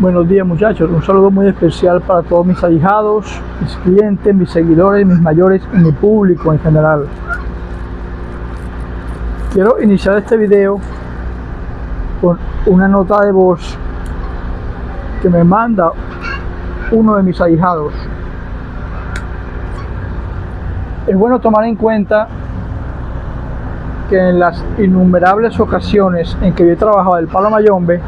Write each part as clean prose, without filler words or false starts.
Buenos días muchachos, un saludo muy especial para todos mis ahijados, mis clientes, mis seguidores, mis mayores y mi público en general. Quiero iniciar este video con una nota de voz que me manda uno de mis ahijados. Es bueno tomar en cuenta que en las innumerables ocasiones en que yo he trabajado el palo mayombe,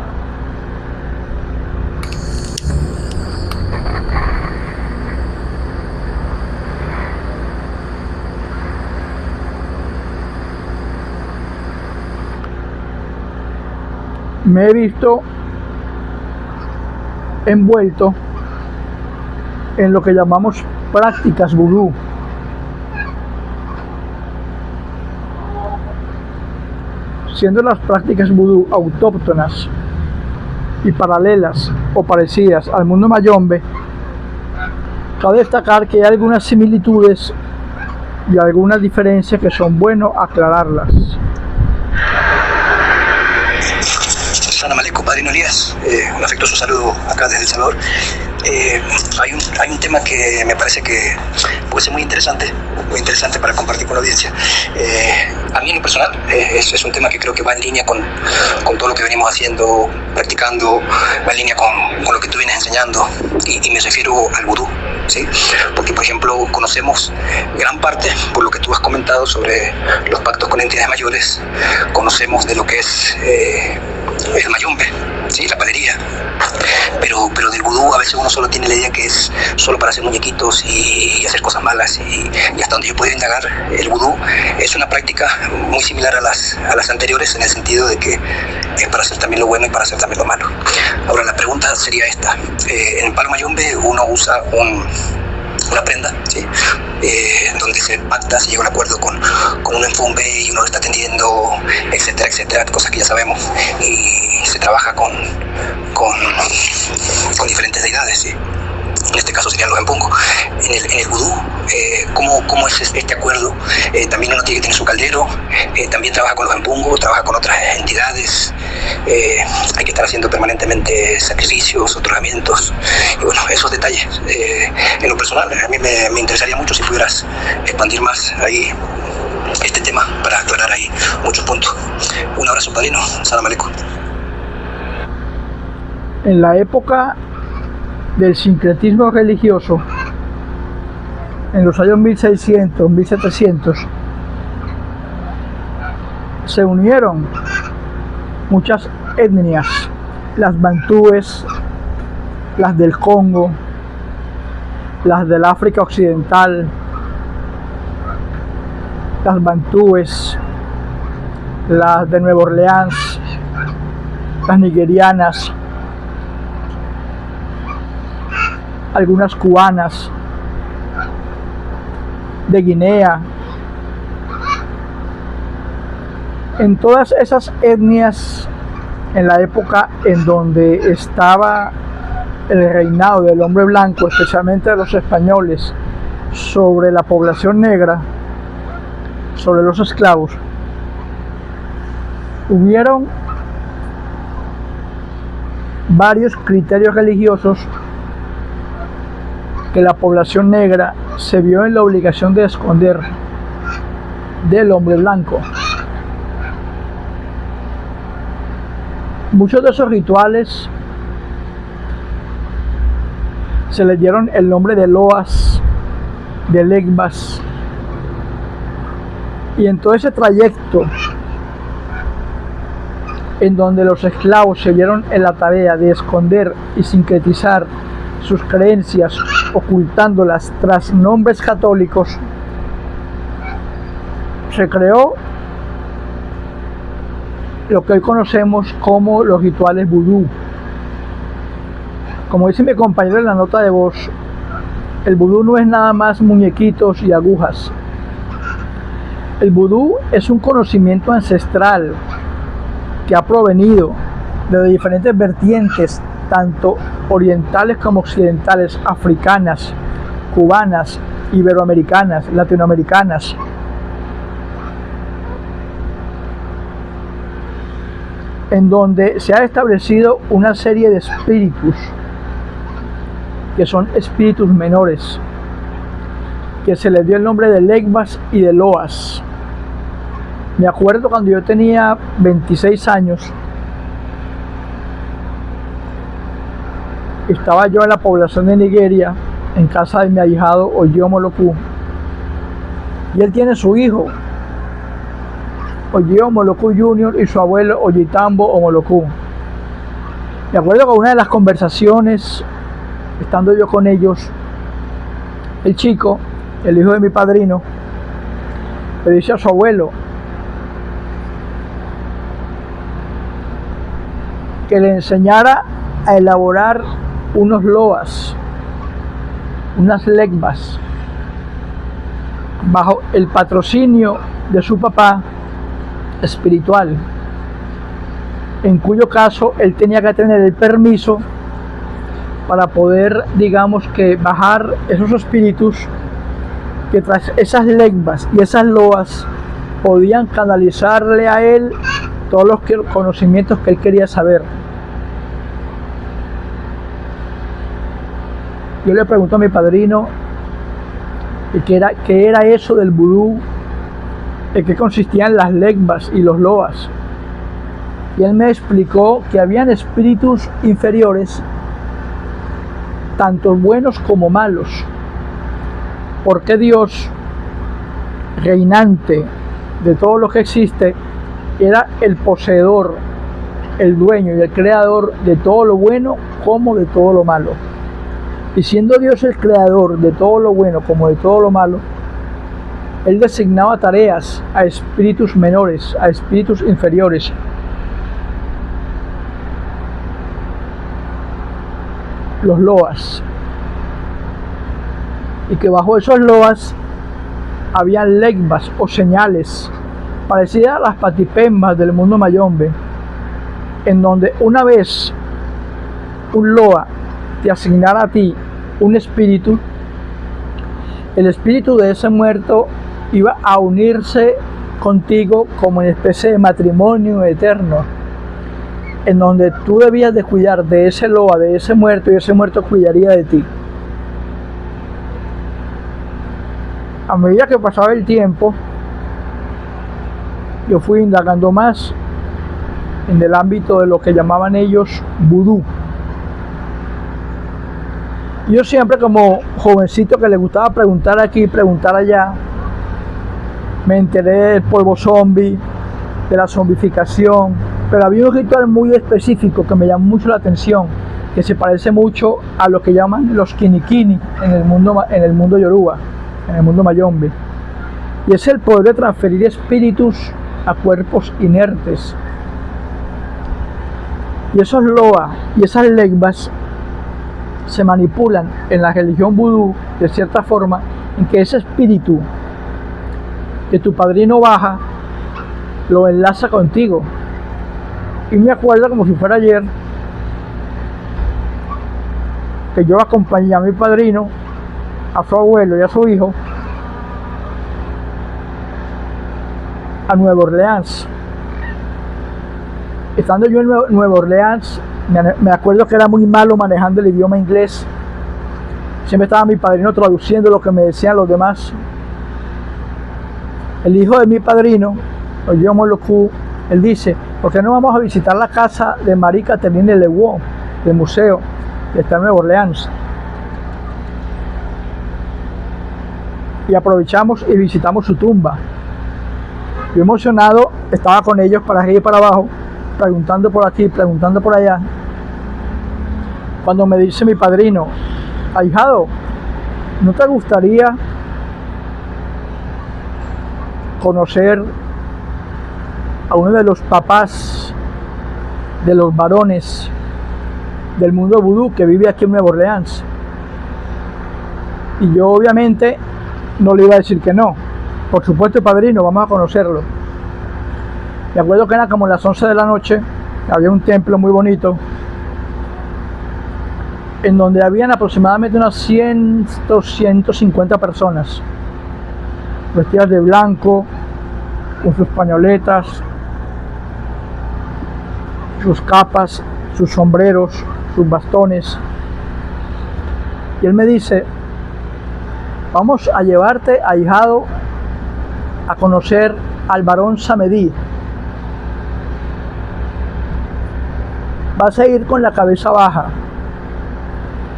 me he visto envuelto en lo que llamamos prácticas vudú. Siendo las prácticas vudú autóctonas y paralelas o parecidas al mundo mayombe, cabe destacar que hay algunas similitudes y algunas diferencias que son bueno aclararlas. Salam aleikum, padrino Elías, un afectuoso saludo acá desde El Salvador. Hay un tema que me parece que puede ser muy interesante para compartir con la audiencia. A mí en lo personal es un tema que creo que va en línea con todo lo que venimos haciendo, practicando, va en línea con lo que tú vienes enseñando, y me refiero al vudú, ¿sí? Porque, por ejemplo, conocemos gran parte, por lo que tú has comentado sobre los pactos con entidades mayores, conocemos de lo que es el mayombe, ¿sí? La palería, pero del vudú a veces uno solo tiene la idea que es solo para hacer muñequitos y hacer cosas malas, y hasta donde yo puedo indagar, el vudú es una práctica muy similar a las anteriores, en el sentido de que es para hacer también lo bueno y para hacer también lo malo. Ahora la pregunta sería esta: en el palo mayombe uno usa una prenda, ¿sí? Donde se pacta, se llega a un acuerdo con un enfumbe y uno lo está tendiendo, etcétera, etcétera, cosas que ya sabemos, y se trabaja con diferentes deidades, ¿sí? En este caso serían los empungos. En el vudú, ¿cómo es este acuerdo? También uno tiene que tener su caldero, también trabaja con los empungos, trabaja con otras entidades, hay que estar haciendo permanentemente sacrificios, otorgamientos, y bueno, esos detalles. En lo personal, a mí me interesaría mucho si pudieras expandir más ahí este tema para aclarar ahí muchos puntos. Un abrazo, padrino. Salam aleikum. En la época del sincretismo religioso, en los años 1600, 1700, se unieron muchas etnias, las bantúes, las del Congo, las del África Occidental, las bantúes, las de Nueva Orleans, las nigerianas, algunas cubanas, de Guinea. En todas esas etnias, en la época en donde estaba el reinado del hombre blanco, especialmente de los españoles, sobre la población negra, sobre los esclavos, hubieron varios criterios religiosos que la población negra se vio en la obligación de esconder del hombre blanco. Muchos de esos rituales se les dieron el nombre de loas, de legbas, y en todo ese trayecto en donde los esclavos se vieron en la tarea de esconder y sincretizar sus creencias, ocultándolas tras nombres católicos, se creó lo que hoy conocemos como los rituales vudú. Como dice mi compañero en la nota de voz, el vudú no es nada más muñequitos y agujas. El vudú es un conocimiento ancestral que ha provenido de diferentes vertientes, tanto orientales como occidentales, africanas, cubanas, iberoamericanas, latinoamericanas. en donde se ha establecido una serie de espíritus, que son espíritus menores, que se les dio el nombre de Legbas y de Loas. Me acuerdo cuando yo tenía 26 años, estaba yo en la población de Nigeria, en casa de mi ahijado Oye Omoloku, y él tiene su hijo, Oye Omoloku Jr., y su abuelo Oyitambo Omoloku. Me acuerdo que una de las conversaciones, estando yo con ellos, el chico, el hijo de mi padrino, le dice a su abuelo que le enseñara a elaborar unos loas, unas legbas, bajo el patrocinio de su papá espiritual, en cuyo caso él tenía que tener el permiso para poder, digamos, que bajar esos espíritus que tras esas legbas y esas loas podían canalizarle a él todos los conocimientos que él quería saber. Yo le pregunto a mi padrino qué era eso del vudú, en qué consistían las legbas y los loas. Y él me explicó que habían espíritus inferiores, tanto buenos como malos, porque Dios, reinante de todo lo que existe, era el poseedor, el dueño y el creador de todo lo bueno como de todo lo malo. Y siendo Dios el creador de todo lo bueno como de todo lo malo, Él designaba tareas a espíritus menores, a espíritus inferiores. Los loas. Y que bajo esos loas habían legbas o señales parecidas a las patipembas del mundo mayombe, en donde una vez un loa te asignara a ti un espíritu, el espíritu de ese muerto iba a unirse contigo como en especie de matrimonio eterno, en donde tú debías de cuidar de ese loa, de ese muerto, y ese muerto cuidaría de ti. A medida que pasaba el tiempo, yo fui indagando más en el ámbito de lo que llamaban ellos vudú. Yo siempre, como jovencito que le gustaba preguntar aquí, preguntar allá, me enteré del polvo zombie, de la zombificación, pero había un ritual muy específico que me llamó mucho la atención, que se parece mucho a lo que llaman los kinikini en el mundo yoruba, en el mundo mayombe, y es el poder de transferir espíritus a cuerpos inertes. Y esos loa y esas legbas se manipulan en la religión vudú de cierta forma, en que ese espíritu que tu padrino baja lo enlaza contigo. Y me acuerdo como si fuera ayer que yo acompañé a mi padrino, a su abuelo y a su hijo a Nueva Orleans. Estando yo en Nueva Orleans, me acuerdo que era muy malo manejando el idioma inglés. Siempre estaba mi padrino traduciendo lo que me decían los demás. El hijo de mi padrino, Oye Omoloku, él dice: ¿por qué no vamos a visitar la casa de Marie Catherine Lewo, del museo que está en Nueva Orleans? Y aprovechamos y visitamos su tumba. Yo emocionado estaba con ellos para arriba y para abajo, preguntando por aquí, preguntando por allá, cuando me dice mi padrino: ahijado, ¿no te gustaría conocer a uno de los papás de los varones del mundo vudú que vive aquí en Nueva Orleans? Y yo obviamente no le iba a decir que no. Por supuesto, padrino, vamos a conocerlo. Me acuerdo que era como las 11 de la noche, había un templo muy bonito, en donde habían aproximadamente unas 150 personas, vestidas de blanco, con sus pañoletas, sus capas, sus sombreros, sus bastones. Y él me dice, vamos a llevarte, ahijado, a conocer al barón Samedi. Vas a ir con la cabeza baja.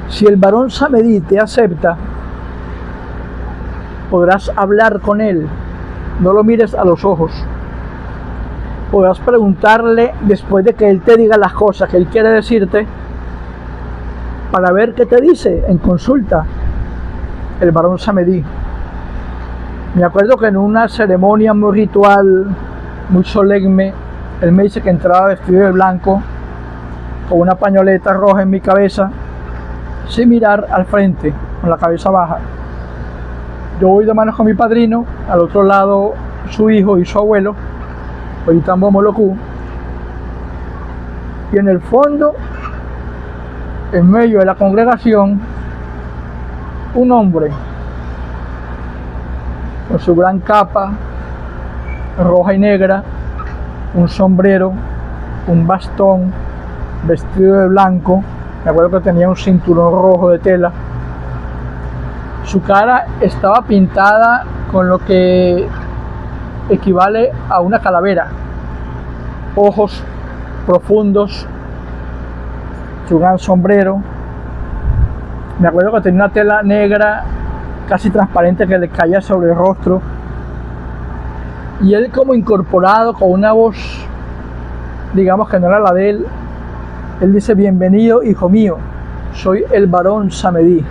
Si el barón Samedi te acepta, podrás hablar con él. No lo mires a los ojos. Podrás preguntarle después de que él te diga las cosas que él quiere decirte, para ver qué te dice en consulta el barón Samedi. Me acuerdo que en una ceremonia muy ritual, muy solemne, él me dice que entraba vestido de blanco, con una pañoleta roja en mi cabeza, sin mirar al frente, con la cabeza baja. Yo voy de manos con mi padrino, al otro lado su hijo y su abuelo, Oyitambo Molocú, y en el fondo, en medio de la congregación, un hombre con su gran capa roja y negra, un sombrero, un bastón, vestido de blanco. Me acuerdo que tenía un cinturón rojo de tela. Su cara estaba pintada con lo que equivale a una calavera, ojos profundos, su gran sombrero. Me acuerdo que tenía una tela negra casi transparente que le caía sobre el rostro, y él como incorporado con una voz, digamos que no era la de él. Él dice: bienvenido, hijo mío, soy el barón Samedi.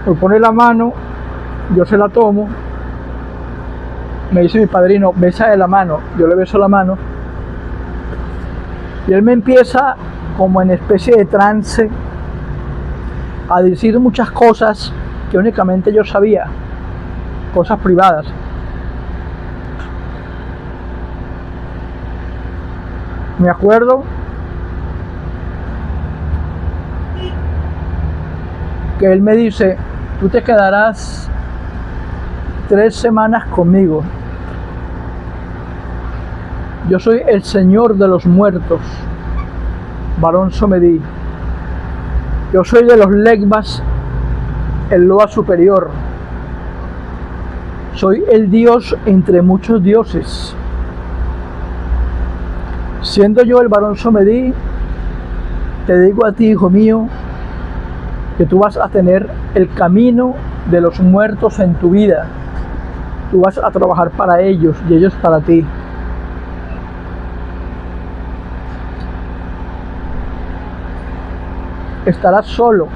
Me pone la mano, yo se la tomo, me dice mi padrino: bésale la mano. Yo le beso la mano, y él me empieza como en especie de trance a decir muchas cosas que únicamente yo sabía, cosas privadas. Me acuerdo que él me dice: tú te quedarás 3 semanas conmigo. Yo soy el señor de los muertos, barón Samedi. Yo soy de los Legbas, el Loa superior. Soy el dios entre muchos dioses. Siendo yo el barón Samedi, te digo a ti, hijo mío, que tú vas a tener el camino de los muertos en tu vida. Tú vas a trabajar para ellos y ellos para ti. Estarás solo.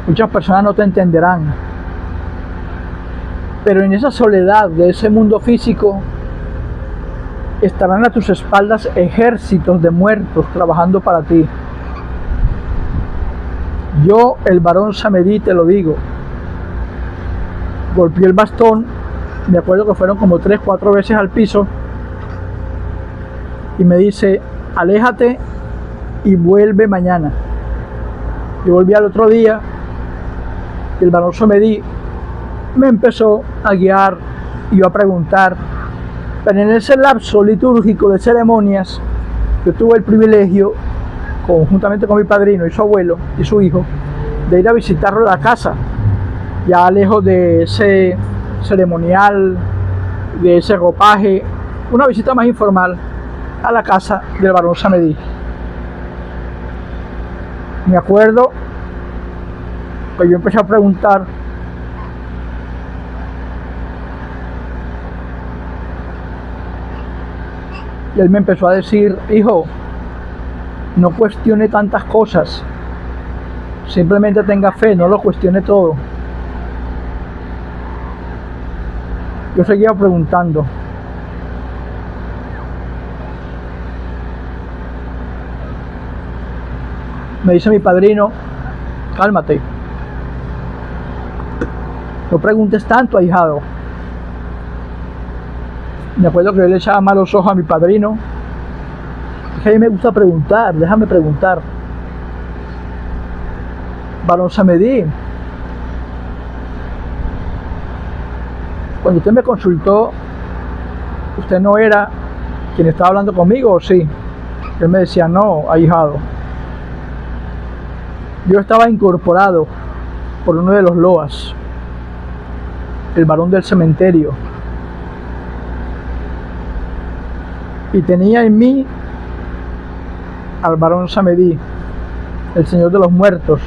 Muchas personas no te entenderán. Pero en esa soledad de ese mundo físico, estarán a tus espaldas ejércitos de muertos trabajando para ti. Yo, el barón Samedi, te lo digo. Golpeé el bastón, me acuerdo que fueron como 3 o 4 veces al piso, y me dice: aléjate y vuelve mañana. Y volví al otro día, y el barón Samedi me empezó a guiar y yo a preguntar. Pero en ese lapso litúrgico de ceremonias, yo tuve el privilegio, conjuntamente con mi padrino y su abuelo y su hijo, de ir a visitarlo a la casa, ya lejos de ese ceremonial, de ese ropaje, una visita más informal a la casa del barón Samedi. Me acuerdo que yo empecé a preguntar, y él me empezó a decir: hijo, no cuestione tantas cosas, simplemente tenga fe, no lo cuestione todo. Yo seguía preguntando. Me dice mi padrino: cálmate, no preguntes tanto, ahijado. Me acuerdo que yo le echaba malos ojos a mi padrino. Dije: a mí me gusta preguntar, déjame preguntar. Barón Samedi, cuando usted me consultó ¿usted no era quien estaba hablando conmigo o sí? Él me decía, no, ahijado. Yo estaba incorporado por uno de los loas, el varón del cementerio, y tenía en mí al varón Samedi, el Señor de los muertos,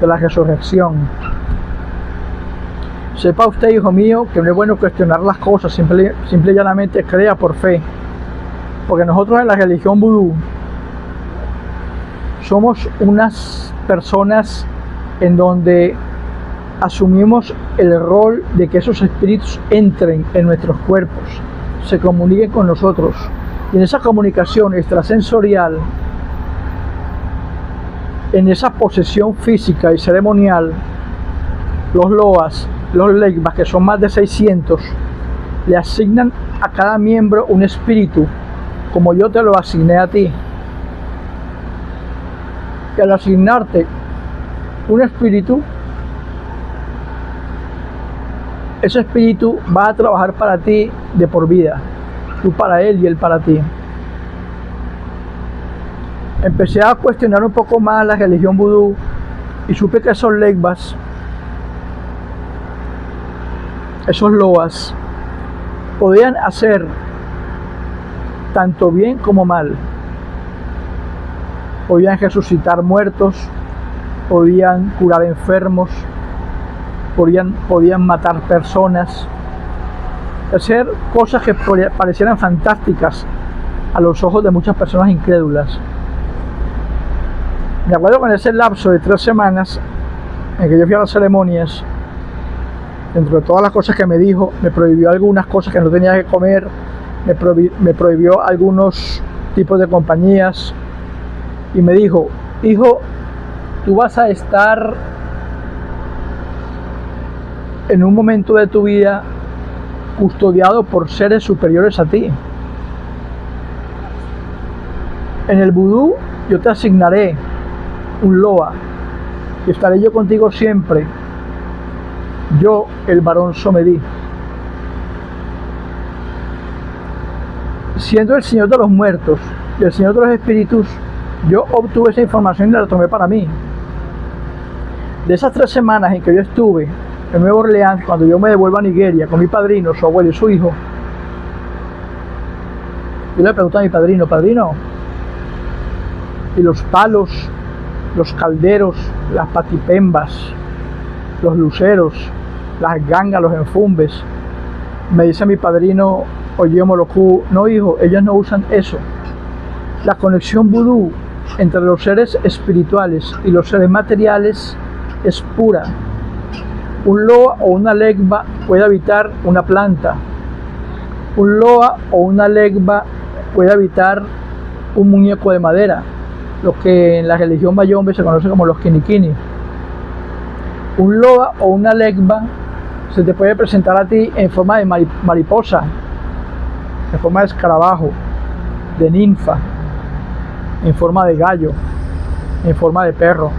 de la resurrección. Sepa usted, hijo mío, que no es bueno cuestionar las cosas, simple y llanamente crea por fe, porque nosotros en la religión vudú somos unas personas en donde asumimos el rol de que esos espíritus entren en nuestros cuerpos, se comuniquen con nosotros, y en esa comunicación extrasensorial, en esa posesión física y ceremonial, los loas, los legbas, que son más de 600, le asignan a cada miembro un espíritu, como yo te lo asigné a ti. Y al asignarte un espíritu, ese espíritu va a trabajar para ti de por vida, tú para él y él para ti. Empecé a cuestionar un poco más la religión vudú y supe que esos legbas, esos loas, podían hacer tanto bien como mal. Podían resucitar muertos, podían curar enfermos, podían matar personas, hacer cosas que parecieran fantásticas a los ojos de muchas personas incrédulas. Me acuerdo con ese lapso de 3 semanas en que yo fui a las ceremonias, dentro de todas las cosas que me dijo, me prohibió algunas cosas que no tenía que comer, me prohibió algunos tipos de compañías, y me dijo, hijo, tú vas a estar en un momento de tu vida custodiado por seres superiores a ti. En el vudú yo te asignaré un loa y estaré yo contigo siempre, yo, el varón Samedi. Siendo el Señor de los muertos y el Señor de los espíritus, yo obtuve esa información y la tomé para mí. De esas 3 semanas en que yo estuve en Nueva Orleans, cuando yo me devuelvo a Nigeria con mi padrino, su abuelo y su hijo, yo le pregunté a mi padrino, ¿y los palos, los calderos, las patipembas, los luceros, las gangas, los enfumbes? Me dice mi padrino, oye Moloku, no hijo, ellos no usan eso. La conexión vudú entre los seres espirituales y los seres materiales es pura. Un loa o una legba puede habitar una planta. Un loa o una legba puede habitar un muñeco de madera, lo que en la religión mayombe se conoce como los kinikini. Un loa o una legba se te puede presentar a ti en forma de mariposa, en forma de escarabajo, de ninfa, en forma de gallo, en forma de perro.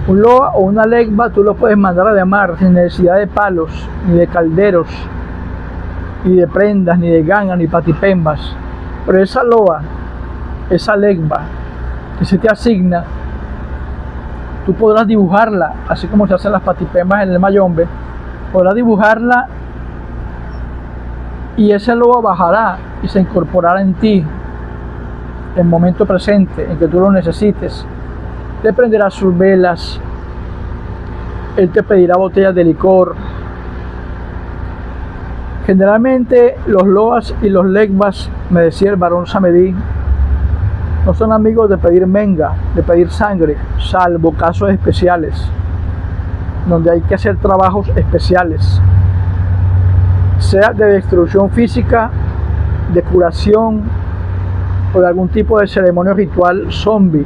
Un loa o una legba tú lo puedes mandar a llamar sin necesidad de palos, ni de calderos, ni de prendas, ni de gangas, ni patipembas. Pero esa loa, esa legba que se te asigna, tú podrás dibujarla, así como se hacen las patipembas en el mayombe, podrás dibujarla y ese loa bajará y se incorporará en ti en el momento presente en que tú lo necesites. Te prenderá sus velas, él te pedirá botellas de licor. Generalmente los loas y los legbas, me decía el varón Samedi, no son amigos de pedir menga, de pedir sangre, salvo casos especiales, donde hay que hacer trabajos especiales, sea de destrucción física, de curación o de algún tipo de ceremonia ritual zombie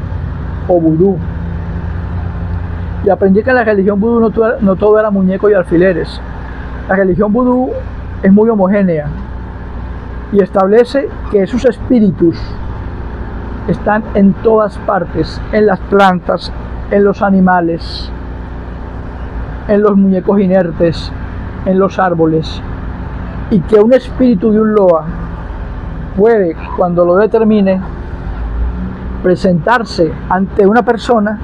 o vudú. Y aprendí que en la religión vudú no todo era muñecos y alfileres. La religión vudú es muy homogénea y establece que esos espíritus están en todas partes, en las plantas, en los animales, en los muñecos inertes, en los árboles. y que un espíritu de un Loa puede, cuando lo determine, presentarse ante una persona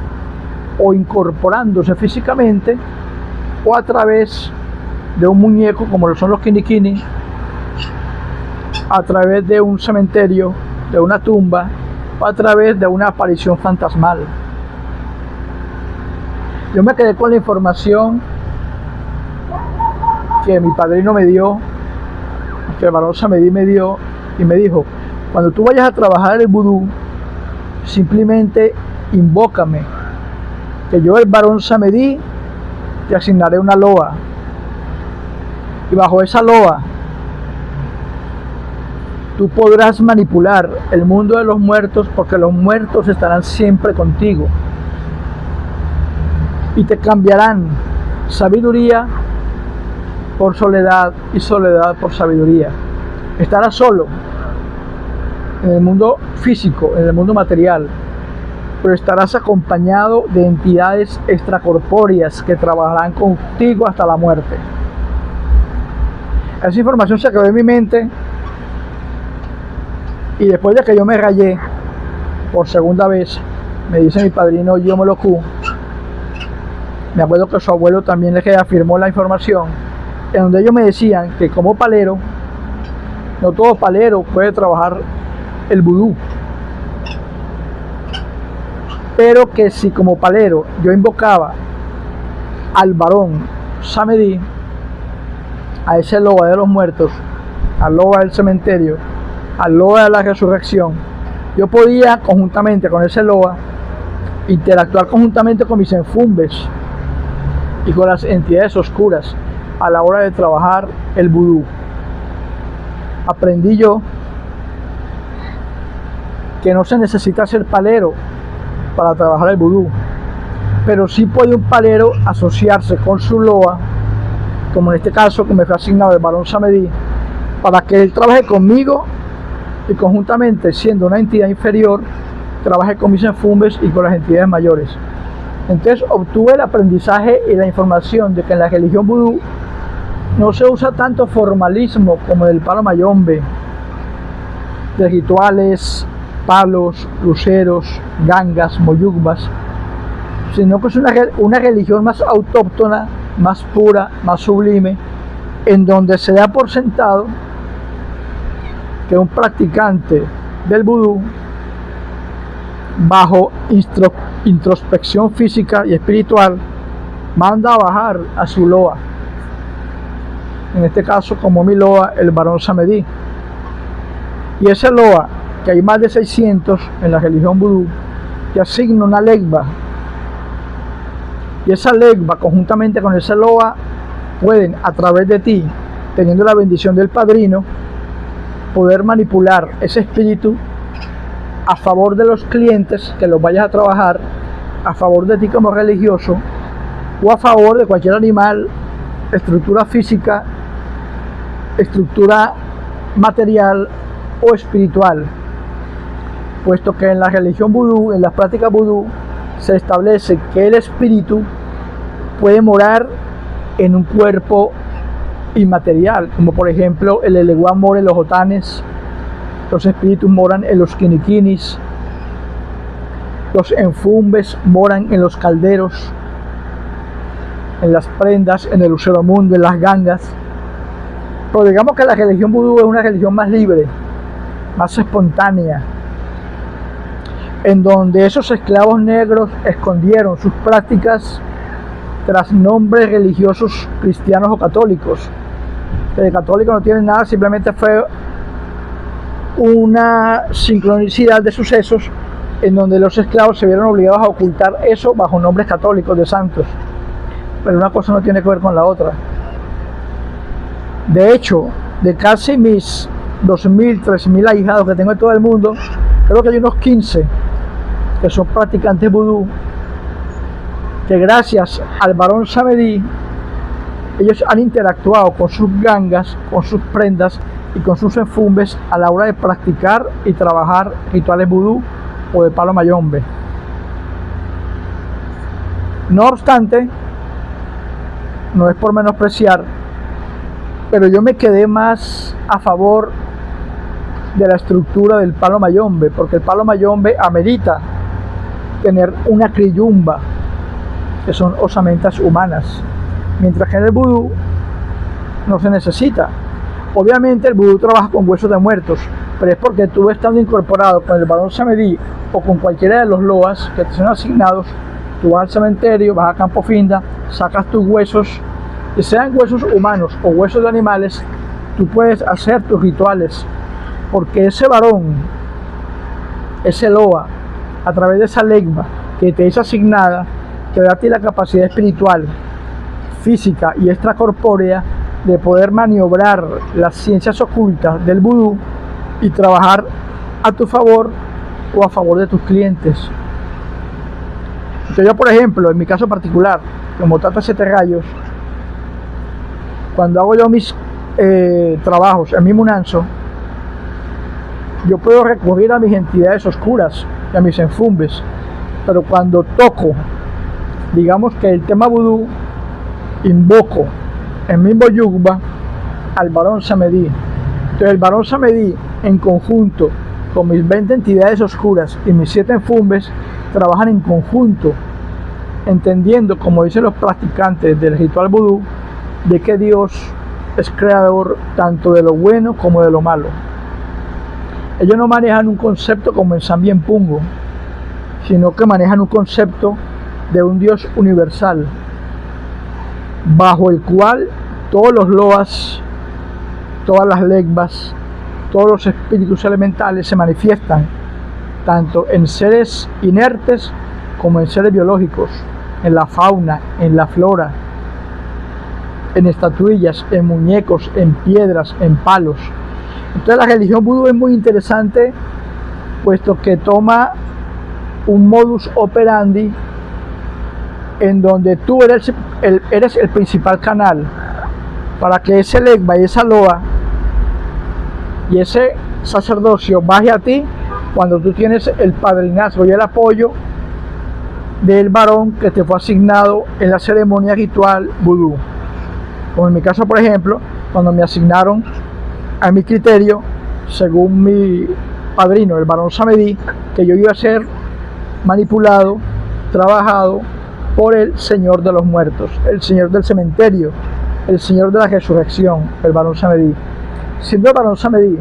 o incorporándose físicamente o a través de un muñeco como lo son los kinikini, a través de un cementerio, de una tumba o a través de una aparición fantasmal. Yo me quedé con la información que mi padrino me dio, que el Barón Samedi me dio, y me dijo: cuando tú vayas a trabajar el vudú, simplemente invócame, que yo, el Barón Samedi, te asignaré una loa, y bajo esa loa tú podrás manipular el mundo de los muertos, porque los muertos estarán siempre contigo y te cambiarán sabiduría por soledad y soledad por sabiduría. Estarás solo en el mundo físico, en el mundo material, pero estarás acompañado de entidades extracorpóreas que trabajarán contigo hasta la muerte. Esa información se quedó en mi mente, y después de que yo me rayé por segunda vez, me dice mi padrino Yomoloku, me acuerdo que su abuelo también le reafirmó la información, en donde ellos me decían que como palero, no todo palero puede trabajar el vudú, pero que si como palero yo invocaba al Barón Samedi, a ese Loa de los muertos, al Loa del cementerio, al Loa de la resurrección, yo podía conjuntamente con ese Loa interactuar conjuntamente con mis enfumbes y con las entidades oscuras a la hora de trabajar el vudú. Aprendí yo que no se necesita ser palero para trabajar el vudú, pero sí puede un palero asociarse con su Loa, como en este caso que me fue asignado el Barón Samedi, para que él trabaje conmigo y conjuntamente, siendo una entidad inferior, trabaje con mis enfumbes y con las entidades mayores. Entonces obtuve el aprendizaje y la información de que en la religión vudú no se usa tanto formalismo como en el palo mayombe, de rituales, palos, luceros, gangas, moyugbas, sino que es una religión más autóctona, más pura, más sublime, en donde se da por sentado que un practicante del vudú, bajo introspección física y espiritual, manda a bajar a su Loa, en este caso como mi Loa, el Barón Samedi, y ese Loa, que hay más de 600 en la religión vudú, te asigna una legba, y esa legba conjuntamente con ese Loa pueden, a través de ti, teniendo la bendición del padrino, poder manipular ese espíritu a favor de los clientes que los vayas a trabajar, a favor de ti como religioso, o a favor de cualquier animal, estructura física, estructura material o espiritual, puesto que en la religión vudú, en las prácticas vudú, se establece que el espíritu puede morar en un cuerpo inmaterial, como por ejemplo el Eleguá mora en los jotanes, los espíritus moran en los kinikinis, los enfumbes moran en los calderos, en las prendas, en el lucero mundo, en las gangas. Pero digamos que la religión vudú es una religión más libre, más espontánea, en donde esos esclavos negros escondieron sus prácticas tras nombres religiosos cristianos o católicos. El católico no tiene nada, simplemente fue una sincronicidad de sucesos en donde los esclavos se vieron obligados a ocultar eso bajo nombres católicos de santos, pero una cosa no tiene que ver con la otra. De hecho, de casi mis 2.000, 3.000 ahijados que tengo en todo el mundo, creo que hay unos 15 que son practicantes vudú, que gracias al Barón Samedi ellos han interactuado con sus gangas, con sus prendas y con sus enfumbes a la hora de practicar y trabajar rituales vudú o de palo mayombe. No obstante, no es por menospreciar pero yo me quedé más a favor de la estructura del palo mayombe, porque el palo mayombe amerita tener una criyumba, que son osamentas humanas, mientras que en el vudú no se necesita. Obviamente el vudú trabaja con huesos de muertos, pero es porque tú, estando incorporado con el varón samedí o con cualquiera de los loas que te son asignados, tú vas al cementerio, vas a Campo Finda, sacas tus huesos, que sean huesos humanos o huesos de animales, tú puedes hacer tus rituales, porque ese varón, ese loa, a través de esa legba que te es asignada, te da a ti la capacidad espiritual, física y extracorpórea de poder maniobrar las ciencias ocultas del vudú y trabajar a tu favor o a favor de tus clientes. Entonces yo, por ejemplo, en mi caso particular, como Tata Siete Rayos, cuando hago yo mis trabajos en mi Munanzo, yo puedo recurrir a mis entidades oscuras y a mis enfumbes, pero cuando toco, digamos que el tema vudú, invoco en mi Boyugba al varón samedí. Entonces el varón samedí, en conjunto con mis 20 entidades oscuras y mis 7 enfumbes, trabajan en conjunto, entendiendo, como dicen los practicantes del ritual vudú, de que Dios es creador tanto de lo bueno como de lo malo. Ellos no manejan un concepto como en Sambién Pungo, sino que manejan un concepto de un Dios universal, bajo el cual todos los loas, todas las legbas, todos los espíritus elementales se manifiestan, tanto en seres inertes como en seres biológicos, en la fauna, en la flora, en estatuillas, en muñecos, en piedras, en palos. Entonces la religión vudú es muy interesante, puesto que toma un modus operandi en donde tú eres el principal canal para que ese legba y esa loa y ese sacerdocio baje a ti cuando tú tienes el padrinazgo y el apoyo del varón que te fue asignado en la ceremonia ritual vudú. Como en mi caso, por ejemplo, cuando me asignaron a mi criterio, según mi padrino, el varón samedí, que yo iba a ser manipulado, trabajado por el Señor de los muertos, el Señor del cementerio, el Señor de la resurrección, el varón samedí. Siendo el varón samedí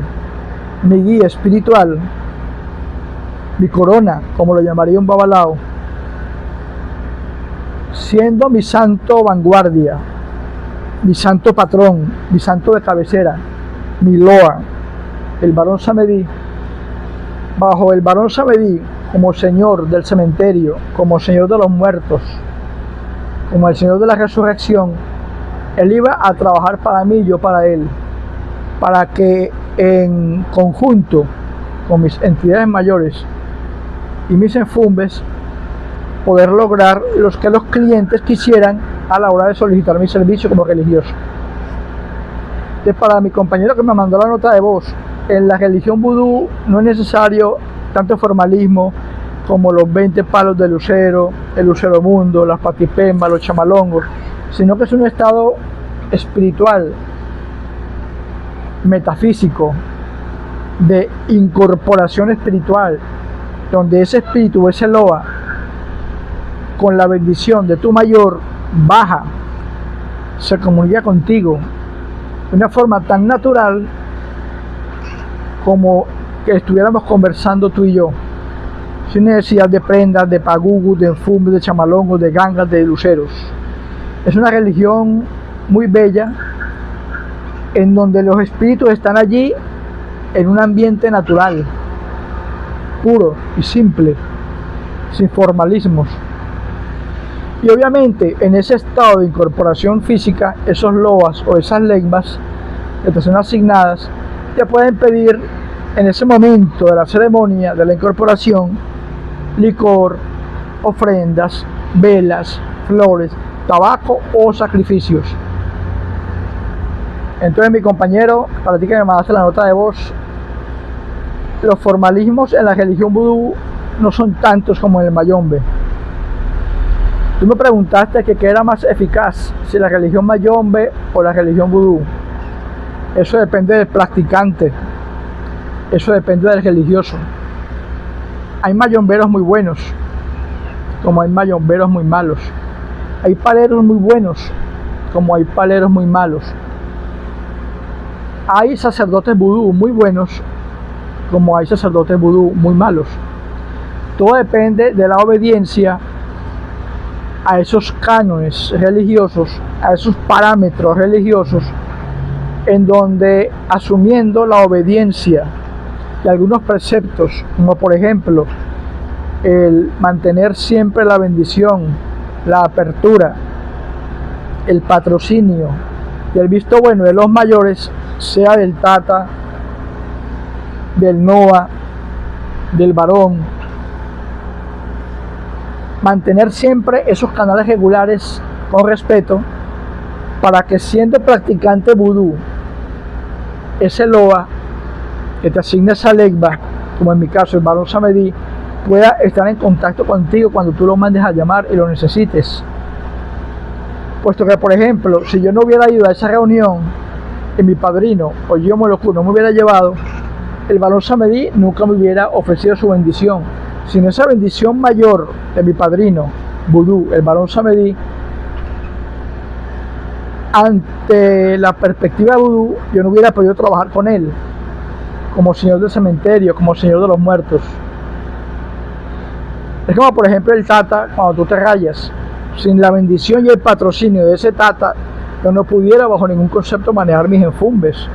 mi guía espiritual, mi corona, como lo llamaría un babalao, siendo mi santo vanguardia, mi santo patrón, mi santo de cabecera, mi loa, el varón samedí, bajo el varón samedí como Señor del cementerio, como Señor de los muertos, como el Señor de la resurrección, Él iba a trabajar para mí y yo para Él, para que en conjunto con mis entidades mayores y mis enfumbes poder lograr los que los clientes quisieran a la hora de solicitar mi servicio como religioso. Entonces, para mi compañero que me mandó la nota de voz, en la religión vudú no es necesario tanto formalismo como los 20 palos de lucero, el lucero mundo, las patipembas, los chamalongos, sino que es un estado espiritual, metafísico, de incorporación espiritual, donde ese espíritu, ese loa, con la bendición de tu mayor, baja, se comunica contigo de una forma tan natural como que estuviéramos conversando tú y yo, sin necesidad de prendas, de pagugus, de enfumbes, de chamalongos, de gangas, de luceros. Es una religión muy bella, en donde los espíritus están allí en un ambiente natural, puro y simple, sin formalismos. Y obviamente en ese estado de incorporación física, esos loas o esas legbas que te son asignadas, te pueden pedir en ese momento de la ceremonia de la incorporación licor, ofrendas, velas, flores, tabaco o sacrificios. Entonces, mi compañero, para ti que me mandaste la nota de voz, los formalismos en la religión vudú no son tantos como en el mayombe. Tú me preguntaste que qué era más eficaz, si la religión mayombe o la religión vudú. Eso depende del practicante, eso depende del religioso. Hay mayomberos muy buenos, como hay mayomberos muy malos. Hay paleros muy buenos, como hay paleros muy malos. Hay sacerdotes vudú muy buenos, como hay sacerdotes vudú muy malos. Todo depende de la obediencia a esos cánones religiosos, a esos parámetros religiosos, en donde, asumiendo la obediencia de algunos preceptos, como por ejemplo el mantener siempre la bendición, la apertura, el patrocinio y el visto bueno de los mayores, sea del tata, del noa, del varón, mantener siempre esos canales regulares con respeto, para que, siendo practicante vudú, ese loa que te asigna esa legba, como en mi caso el varón samedí, pueda estar en contacto contigo cuando tú lo mandes a llamar y lo necesites. Puesto que, por ejemplo, si yo no hubiera ido a esa reunión y mi padrino o yo no me hubiera llevado, el varón samedí nunca me hubiera ofrecido su bendición. Sin esa bendición mayor de mi padrino vudú, el varón samedí, ante la perspectiva vudú, yo no hubiera podido trabajar con él como señor del cementerio, como señor de los muertos. Es como, por ejemplo, el tata, cuando tú te rayas. Sin la bendición y el patrocinio de ese tata, yo no pudiera bajo ningún concepto manejar mis enfumbes.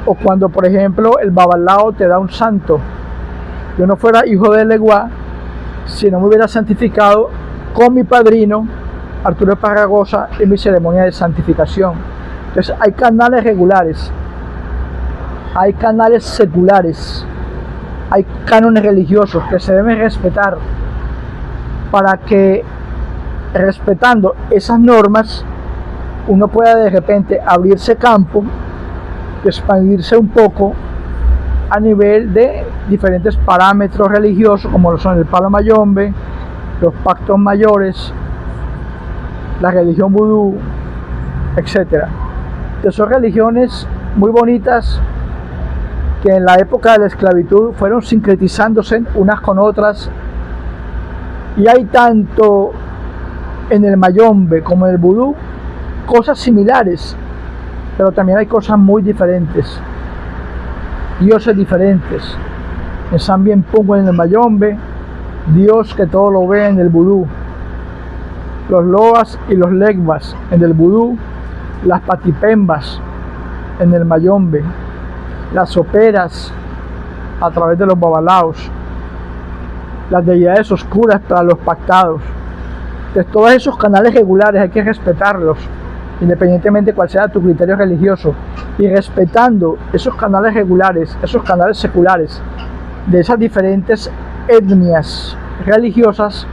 O cuando, por ejemplo, el babalao te da un santo. Yo no fuera hijo de Leguá si no me hubiera santificado con mi padrino Arturo Esparragosa en mi ceremonia de santificación. Entonces hay canales regulares, hay canales seculares, hay cánones religiosos que se deben respetar, para que, respetando esas normas, uno pueda de repente abrirse campo, expandirse un poco a nivel de diferentes parámetros religiosos, como lo son el palo mayombe, los pactos mayores, la religión vudú, etc. Que son religiones muy bonitas que en la época de la esclavitud fueron sincretizándose unas con otras, y hay tanto en el mayombe como en el vudú cosas similares, pero también hay cosas muy diferentes, dioses diferentes. En San Bien Pongo en el mayombe, Dios que todo lo ve en el vudú, los loas y los legbas en el vudú, las patipembas en el mayombe, las soperas a través de los babalaos, las deidades oscuras para los pactados. Entonces, todos esos canales regulares hay que respetarlos, independientemente de cuál sea tu criterio religioso, y respetando esos canales regulares, esos canales seculares de esas diferentes etnias religiosas,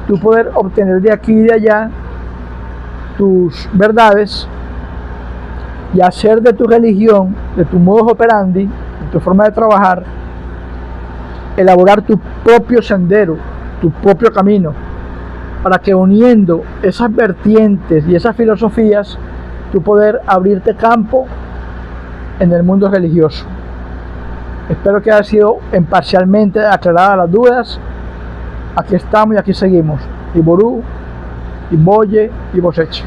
tú poder obtener de aquí y de allá tus verdades y hacer de tu religión, de tu modus operandi, de tu forma de trabajar, elaborar tu propio sendero, tu propio camino, para que, uniendo esas vertientes y esas filosofías, tú poder abrirte campo en el mundo religioso. Espero que haya sido imparcialmente aclaradas las dudas. Aquí estamos y aquí seguimos. Iború, Iboye y Boseche.